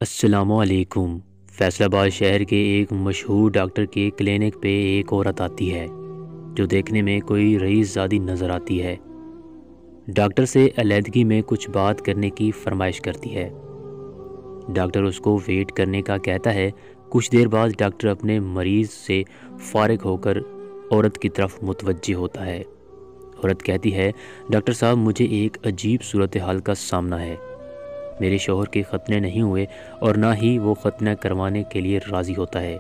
السلام علیکم۔ فیصل آباد شہر کے ایک مشہور ڈاکٹر کے کلینک پہ ایک عورت آتی ہے جو دیکھنے میں کوئی رئیس زادی نظر آتی ہے۔ ڈاکٹر سے علیحدگی میں کچھ بات کرنے کی فرمائش کرتی ہے۔ ڈاکٹر اس کو ویٹ کرنے کا کہتا ہے۔ کچھ دیر بعد ڈاکٹر اپنے مریض سے فارغ ہو کر عورت کی طرف متوجہ ہوتا ہے۔ عورت کہتی ہے، ڈاکٹر صاحب مجھے ایک عجیب صورتحال کا سامنا ہے۔ میرے شوہر کے ختنے نہیں ہوئے اور نہ ہی وہ ختنہ کروانے کے لیے راضی ہوتا ہے۔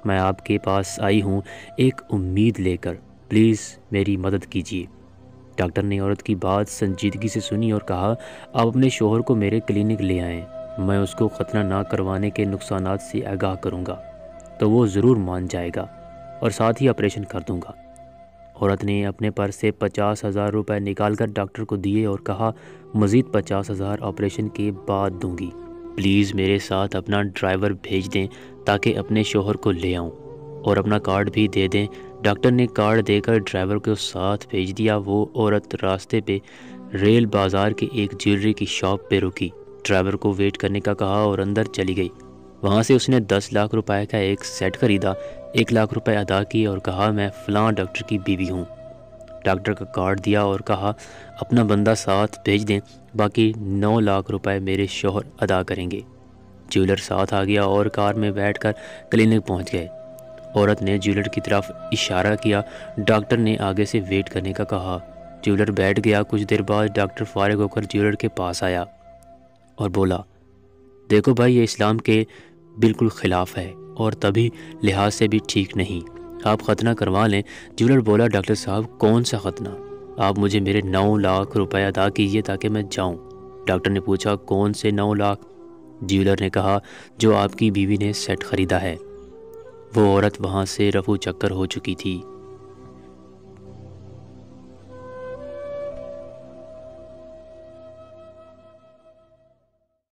میں آپ کے پاس آئی ہوں ایک امید لے کر، پلیز میری مدد کیجیے۔ ڈاکٹر نے عورت کی بات سنجیدگی سے سنی اور کہا، آپ اپنے شوہر کو میرے کلینک لے آئیں، میں اس کو ختنہ نہ کروانے کے نقصانات سے آگاہ کروں گا تو وہ ضرور مان جائے گا اور ساتھ ہی آپریشن کر دوں گا۔ عورت نے اپنے پرس سے 50,000 روپے نکال کر ڈاکٹر کو دیے اور کہا، مزید 50,000 آپریشن کے بعد دوں گی۔ پلیز میرے ساتھ اپنا ڈرائیور بھیج دیں تاکہ اپنے شوہر کو لے آؤں، اور اپنا کارڈ بھی دے دیں۔ ڈاکٹر نے کارڈ دے کر ڈرائیور کو ساتھ بھیج دیا۔ وہ عورت راستے پہ ریل بازار کے ایک جیولری کی شاپ پہ رکی، ڈرائیور کو ویٹ کرنے کا کہا اور اندر چلی گئی۔ وہاں سے اس نے 10 لاکھ روپے کا ایک سیٹ خریدا، 1 لاکھ روپے ادا کیے اور کہا، میں فلاں ڈاکٹر کی بیوی ہوں۔ ڈاکٹر کا کارڈ دیا اور کہا، اپنا بندہ ساتھ بھیج دیں، باقی 9 لاکھ روپے میرے شوہر ادا کریں گے۔ جیولر ساتھ آ گیا اور کار میں بیٹھ کر کلینک پہنچ گئے۔ عورت نے جیولر کی طرف اشارہ کیا۔ ڈاکٹر نے آگے سے ویٹ کرنے کا کہا۔ جیولر بیٹھ گیا۔ کچھ دیر بعد ڈاکٹر فارغ ہو کر جیولر کے پاس آیا اور بولا، دیکھو بھائی، یہ اسلام کے بالکل خلاف ہے اور طبی لحاظ سے بھی ٹھیک نہیں، آپ ختنہ کروا لیں۔ جیولر بولا، ڈاکٹر صاحب کون سا ختنہ؟ آپ مجھے میرے 9 لاکھ روپے ادا کیجیے تاکہ میں جاؤں۔ ڈاکٹر نے پوچھا، کون سے 9 لاکھ؟ جیولر نے کہا، جو آپ کی بیوی نے سیٹ خریدا ہے۔ وہ عورت وہاں سے رفو چکر ہو چکی تھی۔